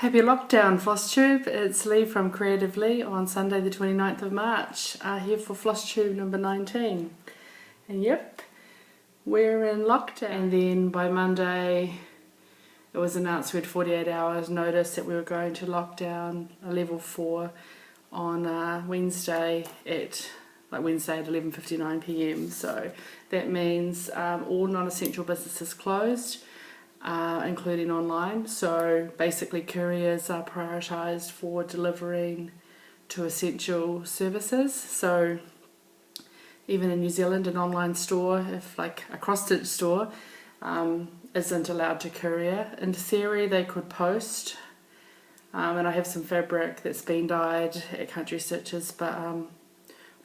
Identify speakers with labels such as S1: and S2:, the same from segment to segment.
S1: Happy lockdown, FLOSSTUBE. It's Lee from Creatively on Sunday the 29th of March, here for FLOSSTUBE number 19. And yep, we're in lockdown. And then by Monday, it was announced we had 48 hours notice that we were going to lockdown a level 4 on Wednesday at 11:59 PM. So that means all non-essential businesses closed, including online. So basically couriers are prioritised for delivering to essential services. So even in New Zealand, an online store, if like a cross-stitch store, isn't allowed to courier. In theory, they could post. And I have some fabric that's been dyed at Country Stitches, but I'm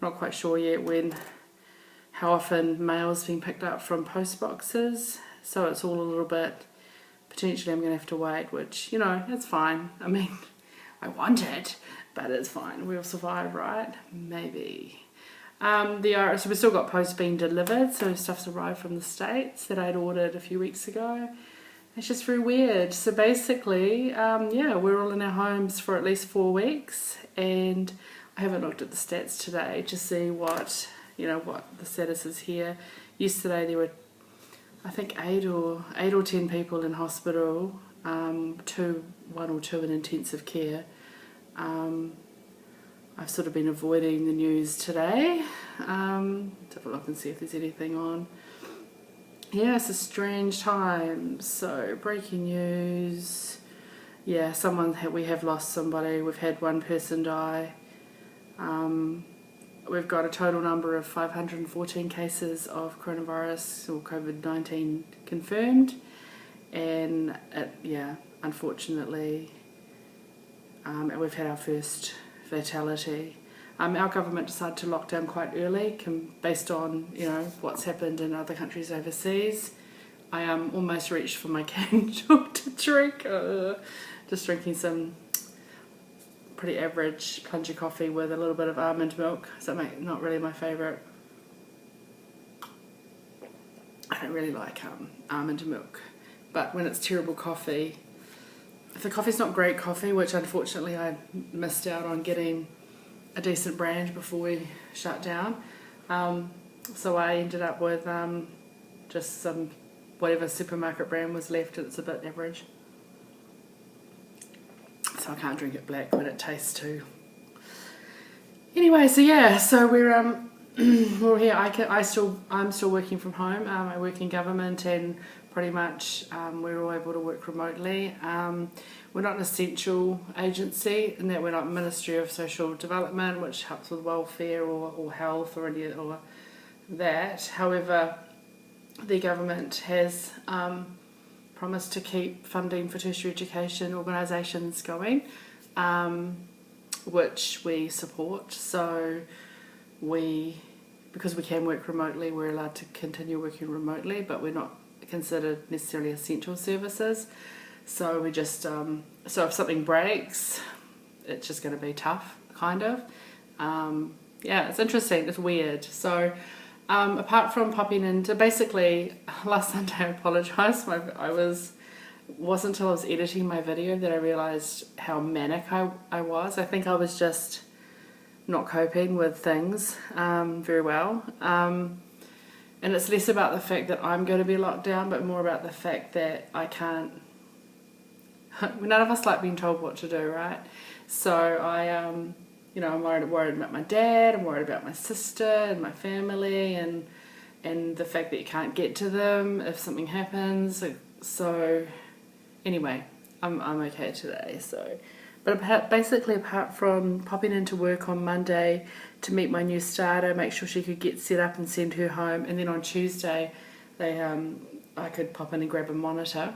S1: not quite sure yet how often mail's being picked up from post boxes. So it's all a little bit, potentially I'm going to have to wait, which, you know, it's fine. I mean, I want it, but it's fine. We'll survive, right? Maybe. So we've still got post being delivered, so stuff's arrived from the States that I'd ordered a few weeks ago. It's just very weird. So basically, yeah, we're all in our homes for at least 4 weeks, and I haven't looked at the stats today to see what the status is here. Yesterday there were, I think, 8 or 10 people in hospital, 1 or 2 in intensive care. I've sort of been avoiding the news today. Let's have a look and see if there's anything on. Yeah, it's a strange time. So breaking news. Yeah, we have lost somebody. We've had 1 person die. We've got a total number of 514 cases of coronavirus or COVID-19 confirmed, and unfortunately, we've had our first fatality. Our government decided to lock down quite early, based on what's happened in other countries overseas. I almost reached for my candle to drink. Just drinking some pretty average plunger coffee with a little bit of almond milk. So not really my favourite. I don't really like almond milk, but when it's terrible coffee, if the coffee's not great coffee, which unfortunately I missed out on getting a decent brand before we shut down, so I ended up with just some whatever supermarket brand was left. It's a bit average. So I can't drink it black when it tastes too. Anyway, so yeah, so we're here. I'm still working from home. I work in government, and pretty much we're all able to work remotely. We're not an essential agency in that we're not Ministry of Social Development, which helps with welfare or health or any or that. However, the government has promised to keep funding for tertiary education organisations going, which we support. So because we can work remotely, we're allowed to continue working remotely, but we're not considered necessarily essential services. So we just, so if something breaks, it's just going to be tough, kind of. Yeah, it's interesting, it's weird. So apart from popping into, basically last Sunday, I apologise. Wasn't until I was editing my video that I realised how manic I was. I think I was just not coping with things very well. And it's less about the fact that I'm going to be locked down, but more about the fact that I can't. None of us like being told what to do, right? So I'm worried about my dad, I'm worried about my sister and my family, and the fact that you can't get to them if something happens. So anyway, I'm okay today. So, but basically, apart from popping into work on Monday to meet my new starter, make sure she could get set up and send her home, and then on Tuesday, I could pop in and grab a monitor.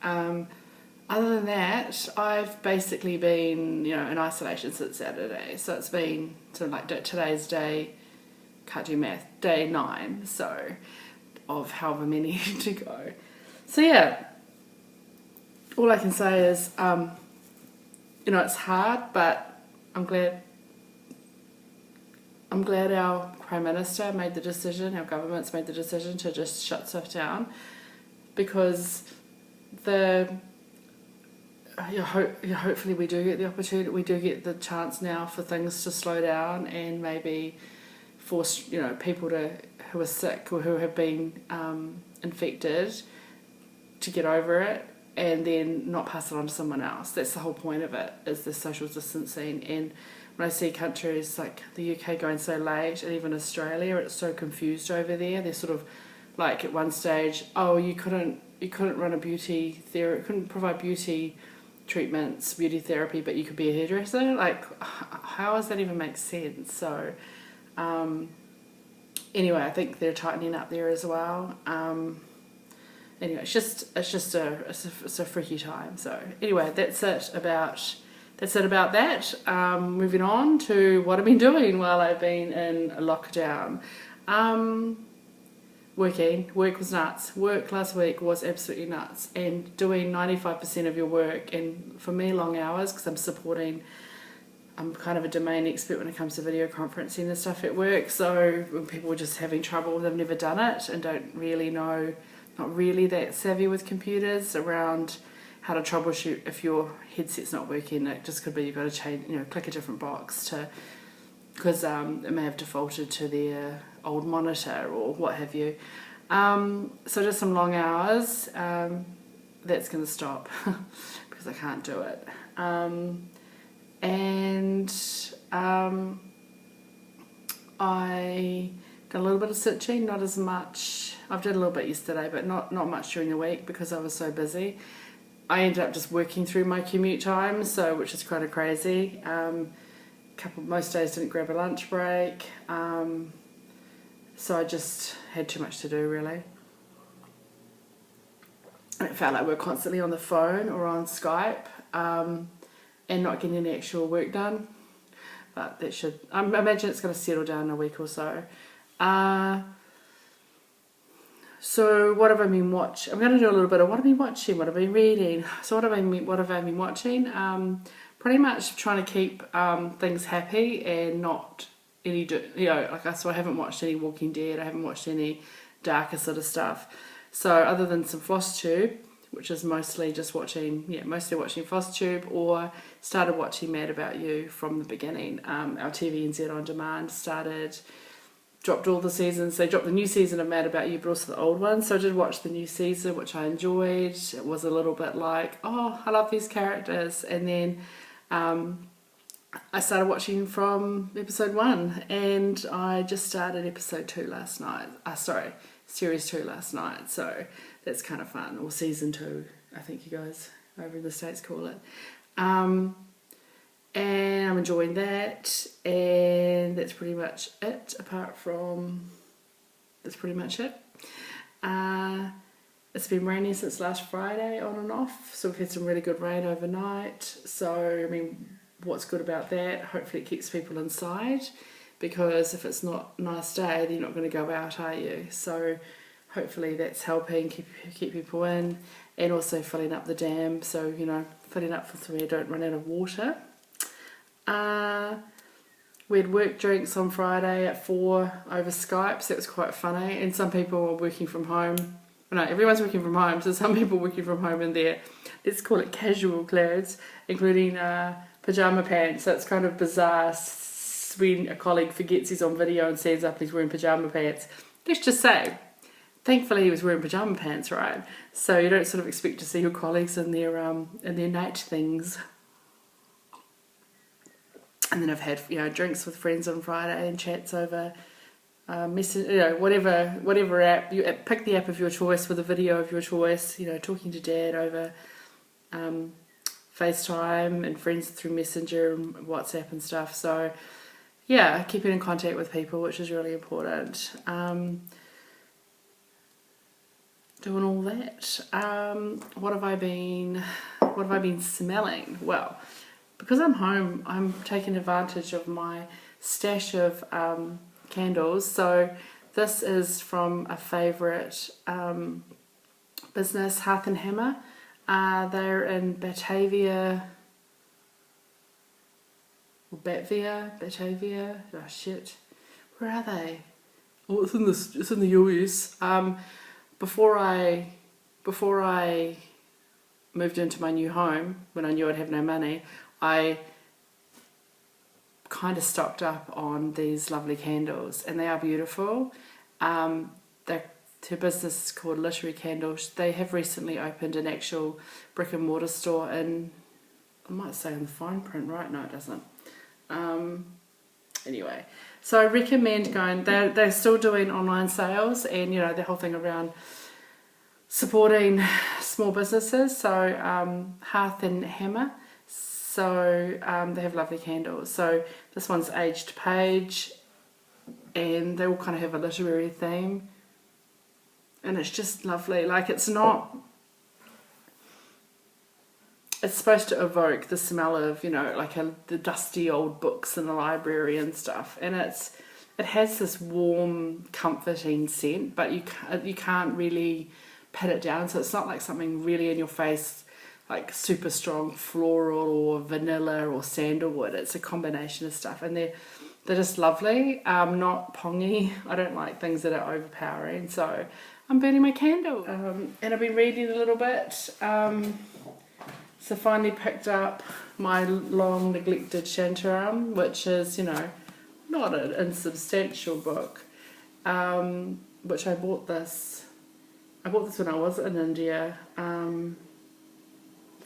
S1: Other than that, I've basically been, in isolation since Saturday. So it's been sort of like today's day, can't do math, day 9, so of however many to go. So yeah, all I can say is, it's hard, but I'm glad our Prime Minister made the decision, our government's made the decision to just shut stuff down, because hopefully we do get the opportunity, we do get the chance now for things to slow down and maybe force, people who are sick or who have been infected to get over it and then not pass it on to someone else. That's the whole point of it, is the social distancing. And when I see countries like the UK going so late, and even Australia, it's so confused over there. They're sort of like at one stage, oh, you couldn't run a beauty therapy, couldn't provide beauty treatments, beauty therapy, but you could be a hairdresser. Like, how does that even make sense? So anyway, I think they're tightening up there as well. Anyway, it's a freaky time. So anyway, that's it about that. Moving on to what I've been doing while I've been in lockdown. Work was nuts. Work last week was absolutely nuts, and doing 95% of your work, and for me long hours, because I'm kind of a domain expert when it comes to video conferencing and stuff at work. So when people are just having trouble, they've never done it and don't really know, not really that savvy with computers around how to troubleshoot if your headset's not working. It just could be you've got to change, click a different box because it may have defaulted to their old monitor or what have you. So just some long hours. That's going to stop because I can't do it. I did a little bit of stitching, not as much. I've did a little bit yesterday, but not much during the week because I was so busy. I ended up just working through my commute time, which is kind of crazy. Most days didn't grab a lunch break, so I just had too much to do, really. And it felt like we were constantly on the phone or on Skype, and not getting any actual work done. But I imagine it's going to settle down in a week or so. So what have I been watching? I'm going to do a little bit of what I've been watching, what I've been reading. So what have I been watching? Pretty much trying to keep things happy and not any, so I haven't watched any Walking Dead, I haven't watched any darker sort of stuff. So other than some FLOSSTUBE, which is mostly watching FLOSSTUBE, or started watching Mad About You from the beginning. Our TVNZ On Demand dropped all the seasons. They dropped the new season of Mad About You, but also the old one. So I did watch the new season, which I enjoyed. It was a little bit like, oh, I love these characters. And then I started watching from episode 1, and I just started episode 2 last night. Series 2 last night. So that's kind of fun. Or season 2, I think you guys over in the States call it. And I'm enjoying that, and that's pretty much it. That's pretty much it. It's been raining since last Friday, on and off, so we've had some really good rain overnight. So, what's good about that? Hopefully it keeps people inside, because if it's not a nice day, then you're not going to go out, are you? So hopefully that's helping keep people in, and also filling up the dam, so, filling up so we don't run out of water. We had work drinks on Friday at 4 over Skype, so it was quite funny, and some people were working from home. No, everyone's working from home, so some people working from home in their, let's call it casual clothes, including pyjama pants. So it's kind of bizarre when a colleague forgets he's on video and stands up and he's wearing pyjama pants. Let's just say, thankfully he was wearing pyjama pants, right? So you don't sort of expect to see your colleagues in their night things. And then I've had drinks with friends on Friday and chats over whatever app you pick, the app of your choice with a video of your choice. Talking to Dad over FaceTime, and friends through Messenger and WhatsApp and stuff. So yeah, keeping in contact with people, which is really important. Doing all that. What have I been smelling? Well, because I'm home, I'm taking advantage of my stash of candles. So this is from a favourite business, Hearth and Hammer. They're in Batavia. Oh shit, where are they? Oh, it's in the US. Before I moved into my new home, when I knew I'd have no money, I kind of stocked up on these lovely candles, and they are beautiful. Their business is called Literary Candles. They have recently opened an actual brick and mortar store in, I might say on the fine print, right? No, it doesn't. Anyway, so I recommend going. They're still doing online sales, and you know, the whole thing around supporting small businesses. So Hearth and Hammer. So they have lovely candles. So this one's Aged Page, and they all kind of have a literary theme, and it's just lovely. Like, it's supposed to evoke the smell of, you know, like the dusty old books in the library and stuff, and it has this warm, comforting scent, but you can't really pin it down. So it's not like something really in your face, like super strong floral or vanilla or sandalwood. It's a combination of stuff, and they're just lovely. Not pongy. I don't like things that are overpowering, so I'm burning my candle. And I've been reading a little bit. So finally picked up my long neglected Shantaram, which is, you know, not an insubstantial book. Which I bought this when I was in India.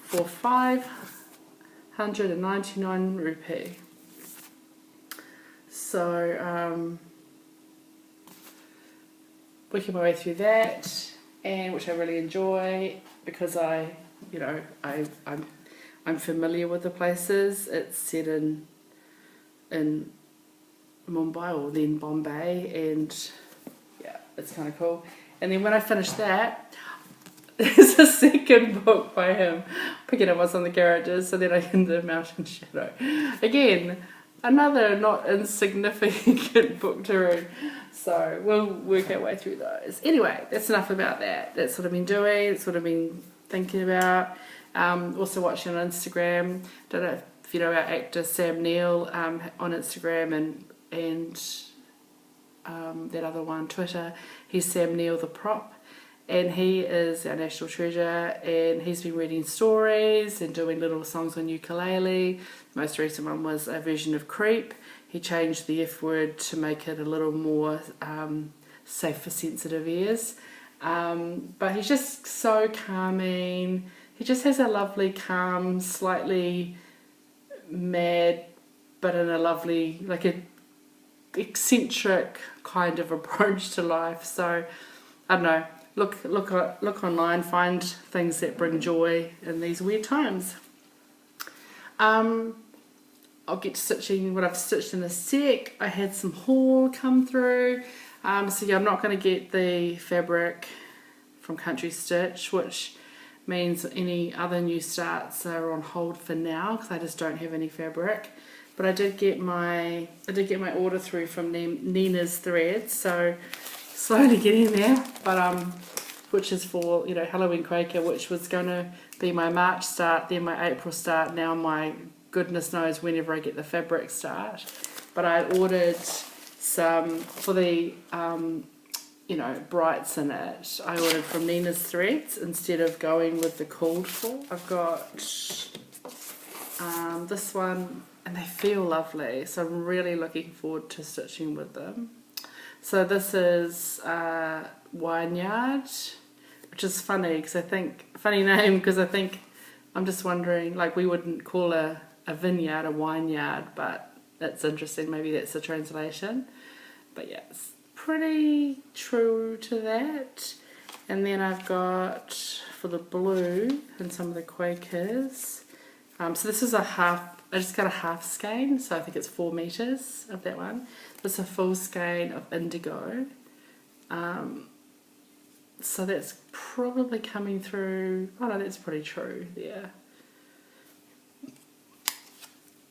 S1: For 599 rupee. So working my way through that, and which I really enjoy because I'm familiar with the places. It's set in Mumbai, or then Bombay, and yeah, it's kind of cool. And then when I finished that, there's a second book by him, picking up what's on the characters. So then I end the Mountain Shadow. Again, another not insignificant book to read. So we'll work our way through those. Anyway, that's enough about that. That's what I've been doing. That's what I've been thinking about. Also watching on Instagram. Don't know if you know our actor Sam Neill on Instagram, and that other one, Twitter. He's Sam Neill the Prop. And he is our national treasure, and he's been reading stories and doing little songs on ukulele. The most recent one was a version of Creep. He changed the F word to make it a little more safe for sensitive ears. But he's just so calming. He just has a lovely, calm, slightly mad, but in a lovely, like a eccentric kind of approach to life. So, I don't know. Look online, find things that bring joy in these weird times. I'll get to stitching what I've stitched in a sec. I had some haul come through. So yeah, I'm not going to get the fabric from Country Stitch, which means any other new starts are on hold for now because I just don't have any fabric. But I did get my order through from Nina's Threads, so slowly getting there. But which is for, you know, Halloween Quaker, which was going to be my March start, then my April start, now my goodness knows whenever I get the fabric start. But I ordered some for the you know, brights in it. I ordered from Nina's Threads instead of going with the called for. I've got this one, and they feel lovely, so I'm really looking forward to stitching with them. So this is Vineyard, which is funny because I think, funny name because I think, I'm just wondering, like we wouldn't call a vineyard a vineyard, but that's interesting, maybe that's the translation. But yeah, it's pretty true to that. And then I've got, for the blue and some of the Quakers, so this is a half, I just got a half skein, so I think it's 4 meters of that one. This is a full skein of indigo. So that's probably coming through, oh no, that's pretty true there.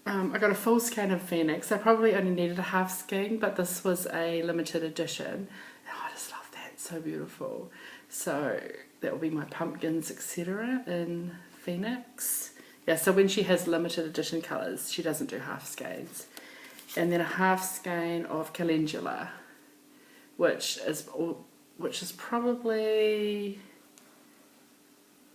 S1: I got a full skein of Phoenix. I probably only needed a half skein, but this was a limited edition. Oh, I just love that, so beautiful. So that will be my pumpkins, etc. in Phoenix. Yeah, so when she has limited edition colours, she doesn't do half skeins. And then a half skein of Calendula, which is probably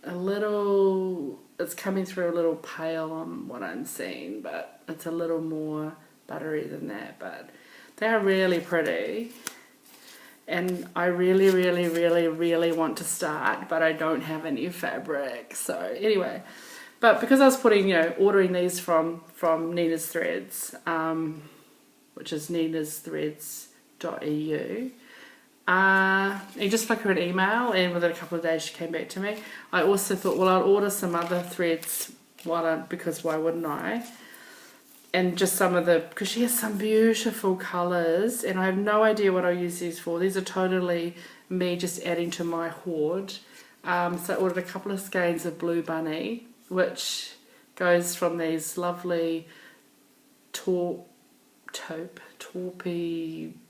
S1: it's coming through a little pale on what I'm seeing, but it's a little more buttery than that. But they're really pretty, and I really, really, really, really want to start, but I don't have any fabric. So anyway, but because I was ordering these from Nina's Threads, which is ninasthreads.eu. You just flick her an email, and within a couple of days she came back to me. I also thought, well, I'll order some other threads because why wouldn't I? And just because she has some beautiful colours, and I have no idea what I'll use these for. These are totally me just adding to my hoard. So I ordered a couple of skeins of Blue Bunny, which goes from these lovely taupey,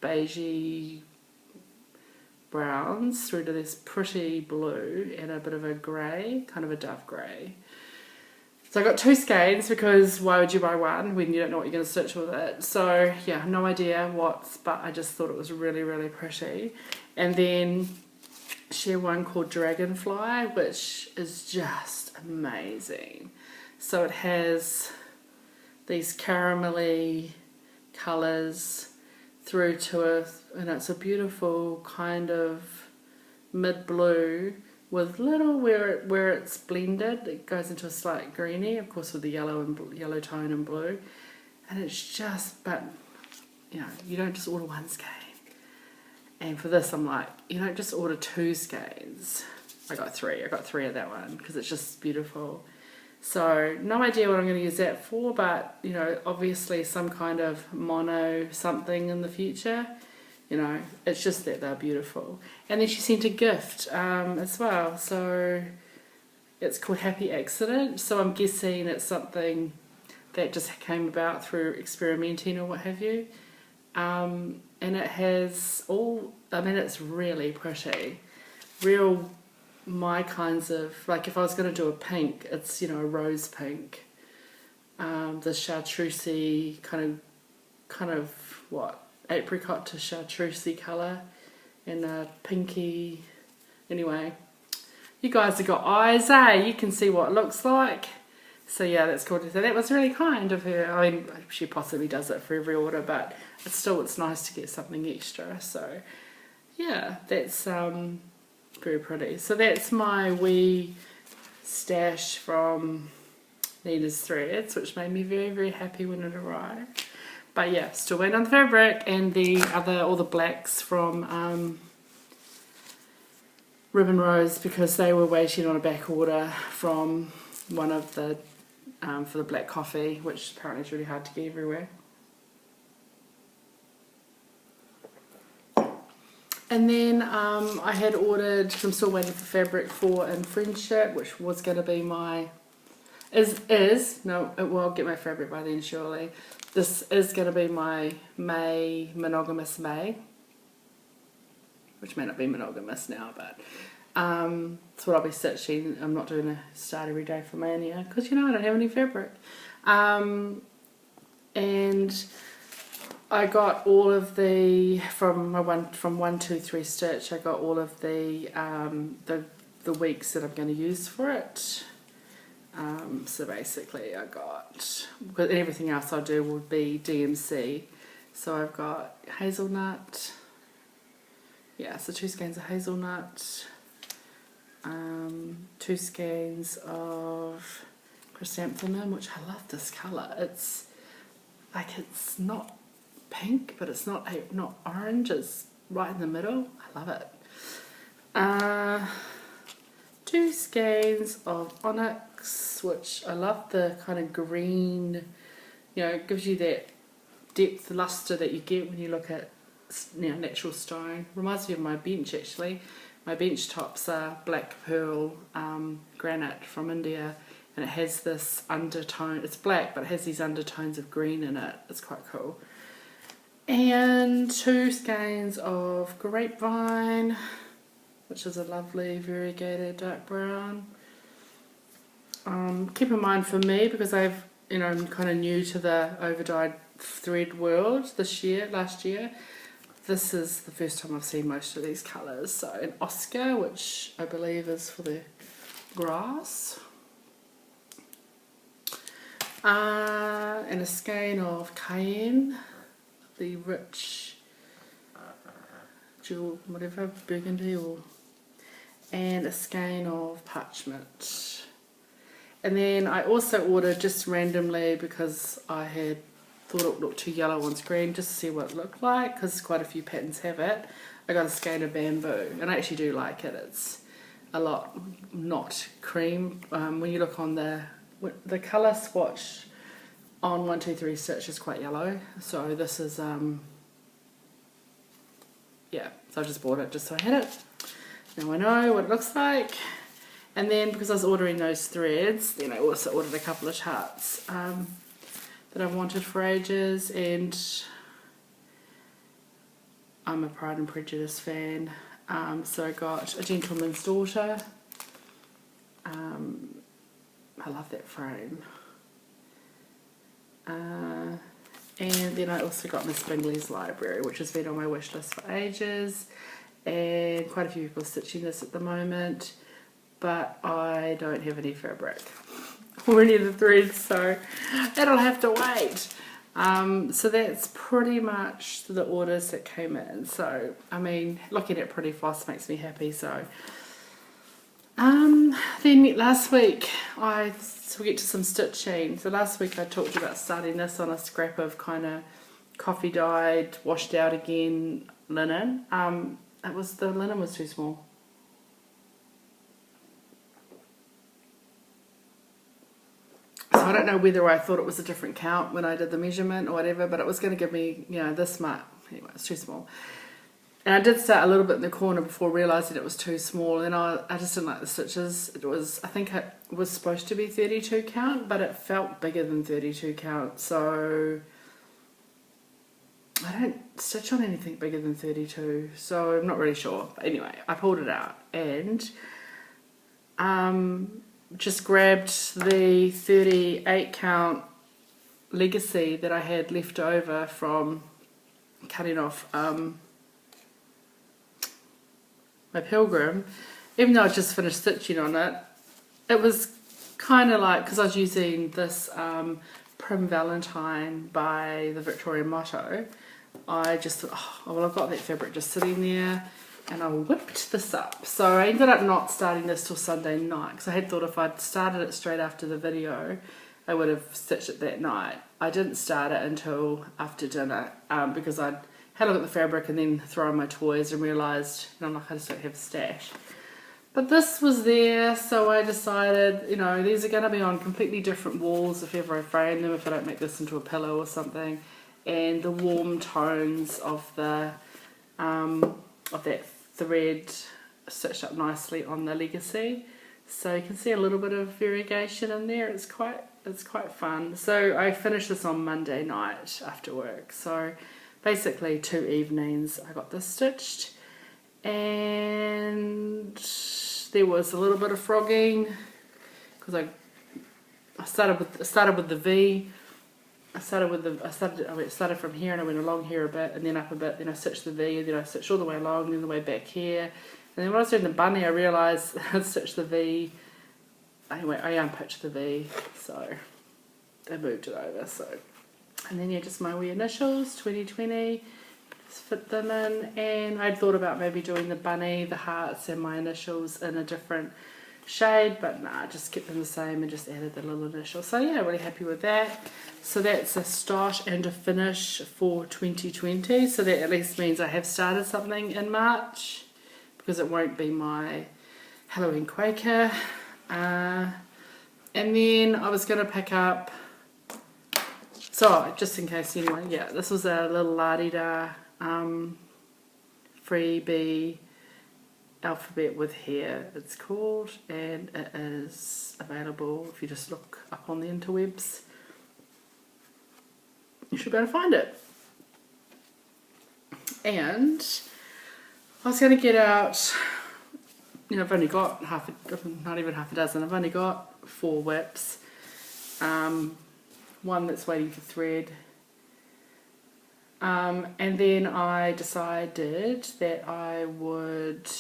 S1: beigey browns through to this pretty blue and a bit of a grey, kind of a dove grey. So I got 2 skeins because why would you buy one when you don't know what you're going to stitch with it? So yeah, no idea but I just thought it was really, really pretty. And then she had one called Dragonfly, which is just amazing. So it has these caramelly colours through to it's a beautiful kind of mid-blue with little where it's blended, it goes into a slight greeny, of course with the yellow tone and blue, and it's just, but you don't just order 1 skein. And for this I'm like, you don't just order 2 skeins. I got 3 of that one because it's just beautiful. So no idea what I'm going to use that for, but obviously some kind of mono something in the future. It's just that they're beautiful. And then she sent a gift as well, so it's called Happy Accident. So I'm guessing it's something that just came about through experimenting or what have you. And it has it's really pretty, my kinds of, like if I was going to do a pink, it's a rose pink, the chartreusey kind of what, apricot to chartreusey colour, and a pinky. Anyway, you guys have got eyes, you can see what it looks like. So yeah, that's cool. So that was really kind of her. I mean, she possibly does it for every order, but it's nice to get something extra. So yeah, that's very pretty. So that's my wee stash from Nina's Threads, which made me very, very happy when it arrived. But yeah, still waiting on the fabric, and all the blacks from Ribbon Rose, because they were waiting on a back order from one of the for the black coffee, which apparently is really hard to get everywhere. And then I had ordered, I'm still waiting for fabric for In Friendship, which was going to be my, I'll get my fabric by then surely. This is going to be my May, monogamous May, which may not be monogamous now, but that's what I'll be stitching. I'm not doing a start every day for Mania because I don't have any fabric. And I got all of from 1, 2, 3 stitch. I got all of the weeks that I'm going to use for it. So basically I got, because everything else I do will be DMC. So I've got hazelnut. Yeah, so 2 skeins of hazelnut. 2 skeins of chrysanthemum, which I love this colour. It's not pink, but it's not orange, it's right in the middle. I love it. 2 skeins of onyx, which I love the kind of green, it gives you that depth, luster that you get when you look at natural stone. Reminds me of my bench actually. My bench tops are black pearl granite from India, and it has this undertone. It's black, but it has these undertones of green in it. It's quite cool. And 2 skeins of grapevine, which is a lovely variegated dark brown. Keep in mind for me, because I'm kind of new to the overdyed thread world last year, this is the first time I've seen most of these colours. So an Oscar, which I believe is for the grass, and a skein of cayenne, the rich jewel, whatever, burgundy, and a skein of parchment. And then I also ordered, just randomly, because I had thought it looked too yellow on screen, just to see what it looked like, because quite a few patterns have it. I got a skein of bamboo, and I actually do like it. It's a lot not cream. When you look on the colour swatch on 123 Stitch is quite yellow, so this is yeah, so I just bought it just so I had it. Now I know what it looks like. And then, because I was ordering those threads, then I also ordered a couple of charts that I've wanted for ages, and I'm a Pride and Prejudice fan, so I got A Gentleman's Daughter. I love that frame. And then I also got Miss Bingley's Library, which has been on my wish list for ages, and quite a few people are stitching this at the moment, but I don't have any fabric or any of the threads, so it'll have to wait. So that's pretty much the orders that came in. So I mean, looking at Pretty Floss makes me happy. So then last week we'll get to some stitching. So last week I talked about starting this on a scrap of kind of coffee dyed, washed out again linen. The linen was too small. So I don't know whether I thought it was a different count when I did the measurement or whatever, but it was going to give me, you know, this much. Anyway, it's too small. And I did start a little bit in the corner before realising it was too small, and I just didn't like the stitches. I think it was supposed to be 32 count, but it felt bigger than 32 count, so I don't stitch on anything bigger than 32, so I'm not really sure. But anyway, I pulled it out and just grabbed the 38 count Legacy that I had left over from cutting off my Pilgrim. Even though I just finished stitching on it, it was kind of like, because I was using this Prim Valentine by the Victorian Motto, I just thought, oh well, I've got that fabric just sitting there, and I whipped this up. So I ended up not starting this till Sunday night, because I had thought if I'd started it straight after the video I would have stitched it that night. I didn't start it until after dinner, because I'd had a look at the fabric and then thrown my toys and realised, you know, I'm like, I just don't have a stash. But this was there, so I decided, you know, these are going to be on completely different walls if ever I frame them, if I don't make this into a pillow or something. And the warm tones of the of that thread stitched up nicely on the Legacy, so you can see a little bit of variegation in there. It's quite fun. So I finished this on Monday night after work, so basically 2 evenings I got this stitched, and there was a little bit of frogging because I started with the V. I started from here and I went along here a bit and then up a bit, then I stitched the V, and then I stitched all the way along and then the way back here, and then when I was doing the bunny I realised I'd stitched the V. Anyway, I unpitched the V, so I moved it over. So, and then yeah, just my wee initials 2020, just fit them in, and I'd thought about maybe doing the bunny, the hearts and my initials in a different shade, but nah, just kept them the same and just added the little initial. So yeah, really happy with that. So that's a start and a finish for 2020, so that at least means I have started something in March, because it won't be my Halloween Quaker. And then I was going to pick up, so just in case anyone, yeah, this was a little la-di-da freebie alphabet with hair, it's called, and it is available if you just look up on the interwebs. You should be able to find it. And I was going to get out, you know, I've only got not even half a dozen, I've only got 4 whips, one that's waiting for thread, and then I decided that I would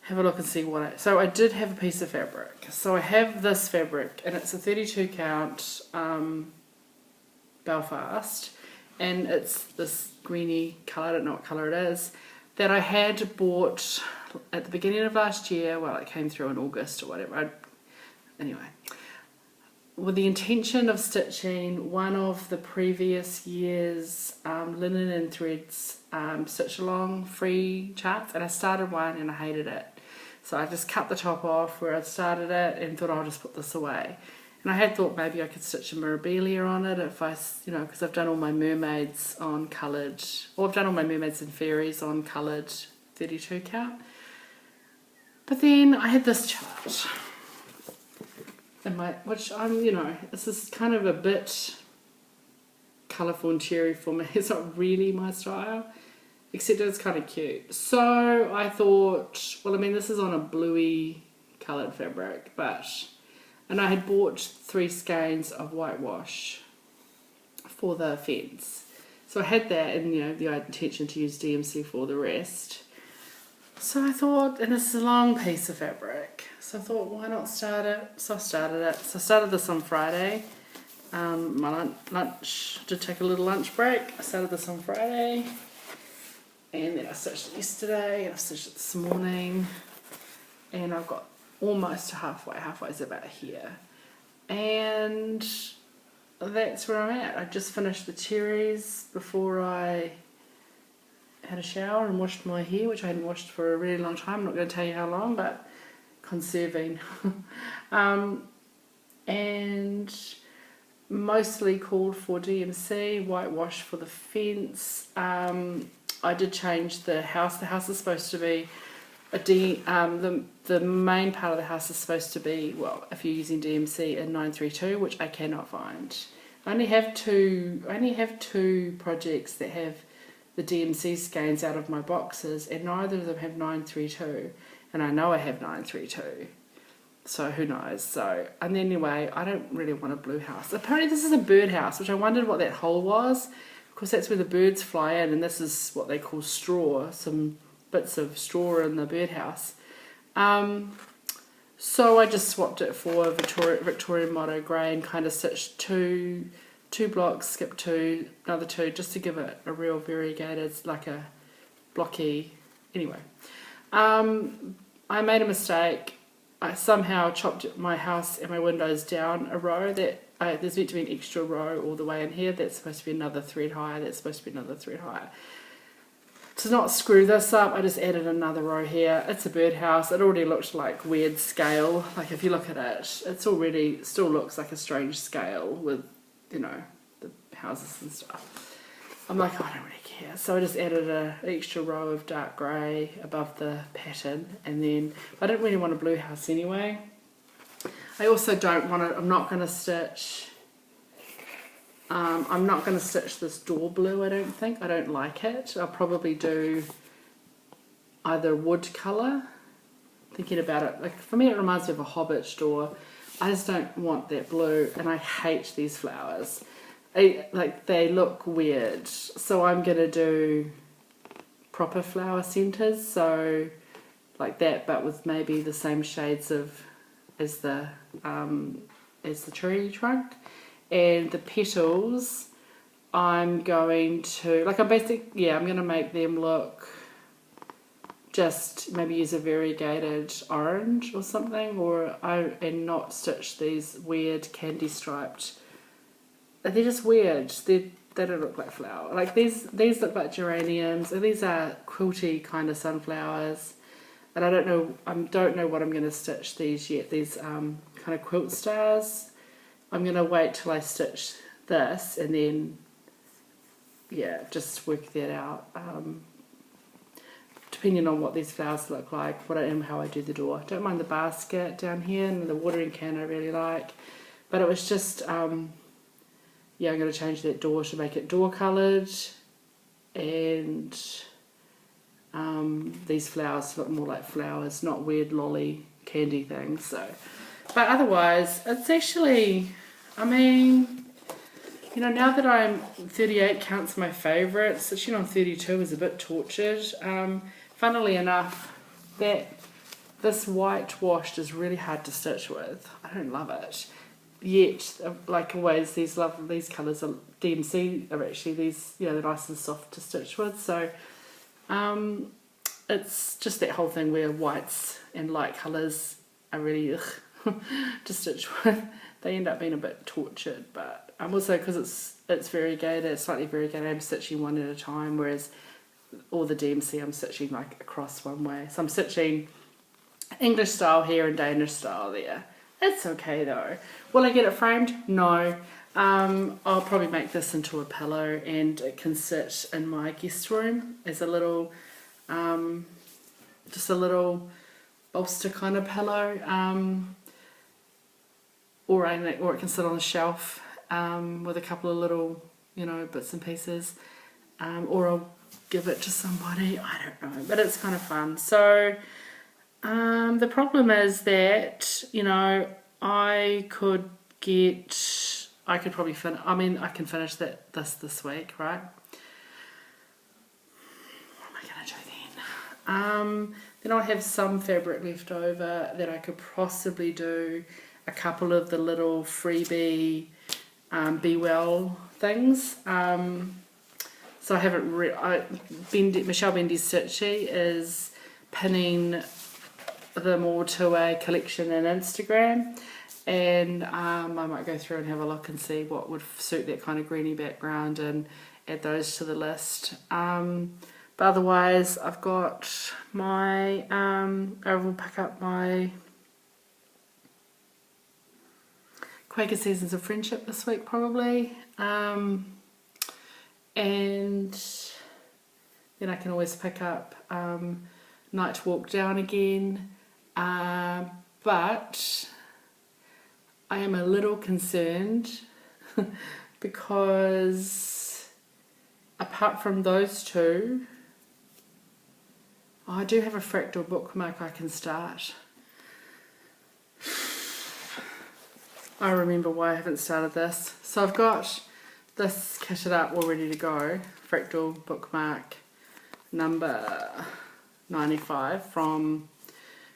S1: have a look and see so I did have a piece of fabric. So I have this fabric, and it's a 32 count Belfast, and it's this greeny colour, I don't know what colour it is, that I had bought at the beginning of last year. Well, it came through in August or whatever. Anyway, with the intention of stitching one of the previous year's linen and threads stitch along free charts, and I started one and I hated it. So I just cut the top off where I started it and thought I'll just put this away. And I had thought maybe I could stitch a mirabilia on it if I, because I've done all my mermaids on coloured, or I've done all my mermaids and fairies on coloured 32 count. But then I had this chart, which this is kind of a bit colourful and cheery for me. It's not really my style, except it's kind of cute. So I thought, well, I mean, this is on a bluey coloured fabric, and I had bought 3 skeins of whitewash for the fence. So I had that, and the intention to use DMC for the rest. So I thought, and it's a long piece of fabric, so I thought, why not start it? So I started it. So I started this on Friday. My lunch, did take a little lunch break. I started this on Friday, and then I stitched it yesterday, and I stitched it this morning, and I've got almost halfway's about here, and that's where I'm at. I just finished the cherries before I had a shower and washed my hair, which I hadn't washed for a really long time. I'm not going to tell you how long, but conserving. And mostly called for DMC, whitewash for the fence. I did change the house. The house is supposed to be the main part of the house is supposed to be, well, if you're using DMC, in 932, which I cannot find. I only have two projects that have the DMC skeins out of my boxes, and neither of them have 932, and I know I have 932, so who knows. So, and anyway, I don't really want a blue house. Apparently this is a bird house, which I wondered what that hole was, because that's where the birds fly in, and this is what they call straw, some bits of straw in the birdhouse. So I just swapped it for Victorian Motto grey and kind of stitched two blocks, skipped 2, another 2, just to give it a real variegated, like a blocky. Anyway, I made a mistake. I somehow chopped my house and my windows down a row. That there's meant to be an extra row all the way in here. That's supposed to be another thread higher. That's supposed to be another thread higher. To not screw this up, I just added another row here. It's a birdhouse. It already looked like weird scale. Like if you look at it, it's already still looks like a strange scale with, the houses and stuff. I'm like, I don't really care. So I just added an extra row of dark grey above the pattern, and then I don't really want a blue house anyway. I also don't want to. I'm not going to stitch this door blue, I don't think. I don't like it. I'll probably do either wood colour. Thinking about it, like for me it reminds me of a Hobbit door. I just don't want that blue, and I hate these flowers. They look weird. So I'm going to do proper flower centres, so like that, but with maybe the same shades as the tree trunk. And the petals, I'm going to, I'm going to make them look, just maybe use a variegated orange or something, and not stitch these weird candy striped. They're just weird. They don't look like flower. Like these look like geraniums, and these are quilty kind of sunflowers. And I don't know what I'm going to stitch these yet. These kind of quilt stars. I'm going to wait till I stitch this, and then, just work that out. Depending on what these flowers look like, how I do the door. Don't mind the basket down here, and the watering can I really like. But it was just, I'm going to change that door to make it door coloured, and these flowers look more like flowers, not weird lolly candy things. So, but otherwise, it's actually, now that I'm 38 counts my favourite, stitching on 32 is a bit tortured. Funnily enough, that this white washed is really hard to stitch with. I don't love it. Yet, like always, these colours are DMC are actually these, you know, they're nice and soft to stitch with. So it's just that whole thing where whites and light colours are really to stitch with. They end up being a bit tortured, but also because it's variegated, slightly variegated, I'm stitching one at a time, whereas all the DMC I'm stitching like across one way. So I'm stitching English style here and Danish style there. It's okay though. Will I get it framed? No. I'll probably make this into a pillow and it can sit in my guest room as a little, just a little bolster kind of pillow, or it can sit on a shelf with a couple of little, you know, bits and pieces, or I'll give it to somebody, I don't know, but it's kind of fun. So the problem is that, you know, I could probably finish, I mean, I can finish this week, right? What am I going to do then? Then I'll have some fabric left over that I could possibly do a couple of the little freebie Be Well things. So I haven't Michelle Bendy's Stitchy is pinning them all to a collection in Instagram, and I might go through and have a look and see what would suit that kind of greeny background and add those to the list. But otherwise I've got my I will pick up my Quaker Seasons of Friendship this week probably, and then I can always pick up Night Walk Down again, but I am a little concerned because apart from those two, I do have a fractal bookmark I can start. I remember why I haven't started this. So I've got this kitted up all ready to go, fractal bookmark number 95 from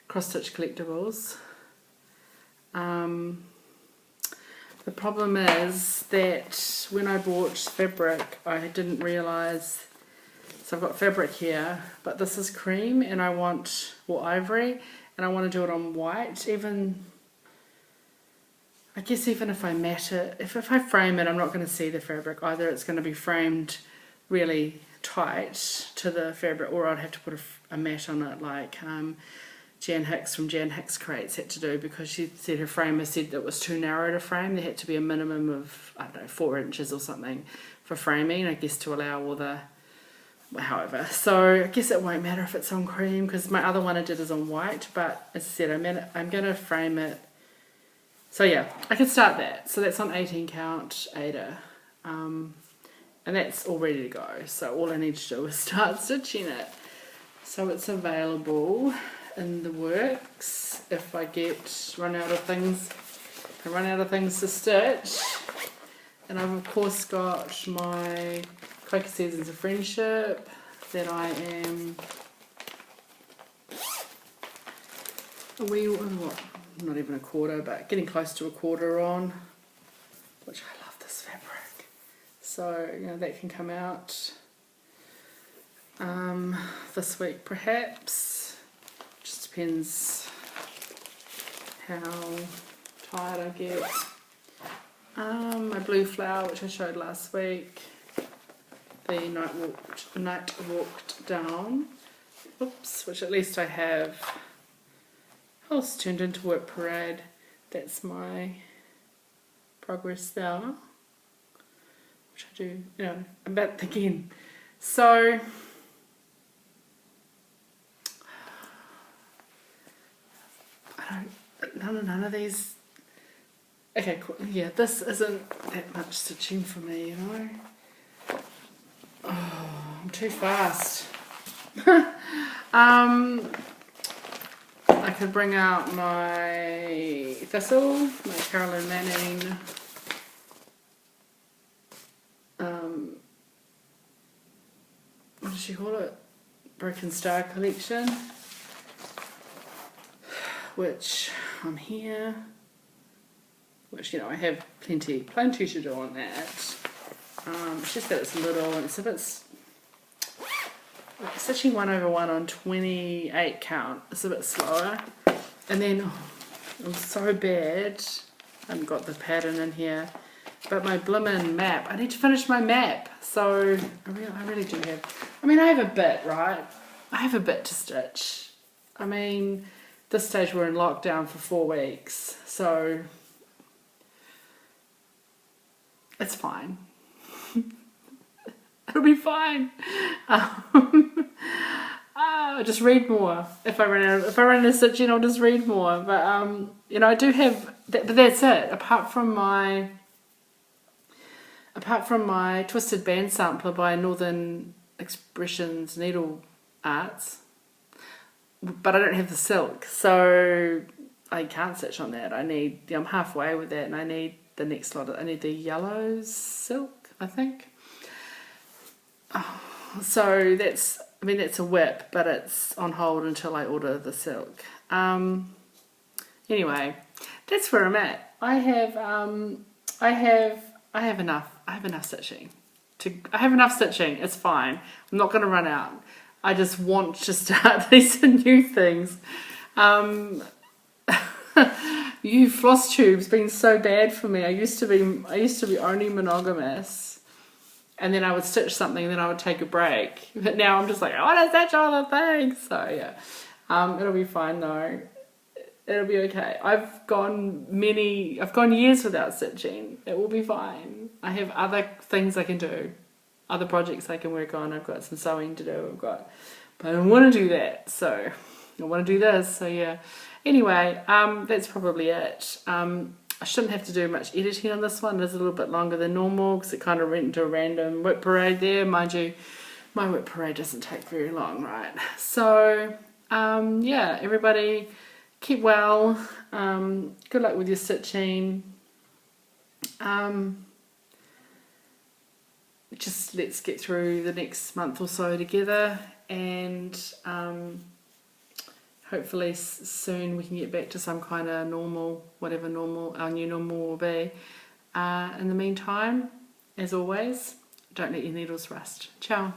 S1: Cross Stitch Collectibles. The problem is that when I bought fabric I didn't realise, so I've got fabric here, but this is cream and I want, or ivory, and I want to do it on white. I guess even if I mat it, if I frame it, I'm not going to see the fabric. Either it's going to be framed really tight to the fabric, or I'd have to put a mat on it like Jan Hicks from Jan Hicks Crates had to do, because she said her framer said it was too narrow to frame. There had to be a minimum of, I don't know, 4 inches or something for framing, I guess, to allow all the, however. So I guess it won't matter if it's on cream, because my other one I did is on white, but as I said, I'm going to frame it. So yeah, I can start that. So that's on 18 count Ada, and that's all ready to go. So all I need to do is start stitching it. So it's available in the works if I run out of things to stitch. And I've of course got my Quaker Seasons of Friendship that I am not even a quarter, but getting close to a quarter on, which I love this fabric. So, you know, that can come out this week perhaps. Just depends how tired I get. My blue flower, which I showed last week, the Night Walked Down, oops, which at least I have. It's turned into Work Parade. That's my progress there, which I do, you know, about again. So none of these. Okay, cool. Yeah, this isn't that much stitching for me, you know. Oh, I'm too fast. I could bring out my Thistle, my Carolyn Manning what does she call it? Broken Star collection. which I'm here, which, you know, I have plenty to do on that. It's just that it's little and it's a bit, stitching 1/1 on 28 count, it's a bit slower. And then, I'm so bad, I haven't got the pattern in here, but my blimmin' map, I need to finish my map. So, I really do have, I mean, I have a bit, right? I have a bit to stitch. I mean, this stage we're in lockdown for 4 weeks, so it's fine. It'll be fine. Just read more. If I run out of stitching, I'll just read more. But you know, I do have. But that's it. Apart from my twisted band sampler by Northern Expressions Needle Arts, but I don't have the silk, so I can't stitch on that. I'm halfway with that, and I need the next lot. I need the yellow silk, I think. So that's a whip, but it's on hold until I order the silk. Anyway, that's where I'm at. I have enough stitching. I have enough stitching. It's fine. I'm not going to run out. I just want to start these new things. Floss tube's been so bad for me. I used to be only monogamous, and then I would stitch something and then I would take a break. But now I'm just like, I want to stitch all the things. So yeah, it'll be fine though. It'll be okay. I've gone years without stitching. It will be fine. I have other things I can do, other projects I can work on. I've got some sewing to do. But I don't want to do that. So I want to do this. So yeah. Anyway, that's probably it. I shouldn't have to do much editing on this one. It's a little bit longer than normal because it kind of went into a random whip parade there. Mind you, my whip parade doesn't take very long, right? So yeah, everybody keep well. Good luck with your stitching. Just let's get through the next month or so together, and hopefully soon we can get back to some kind of normal, whatever our new normal will be. In the meantime, as always, don't let your needles rust. Ciao.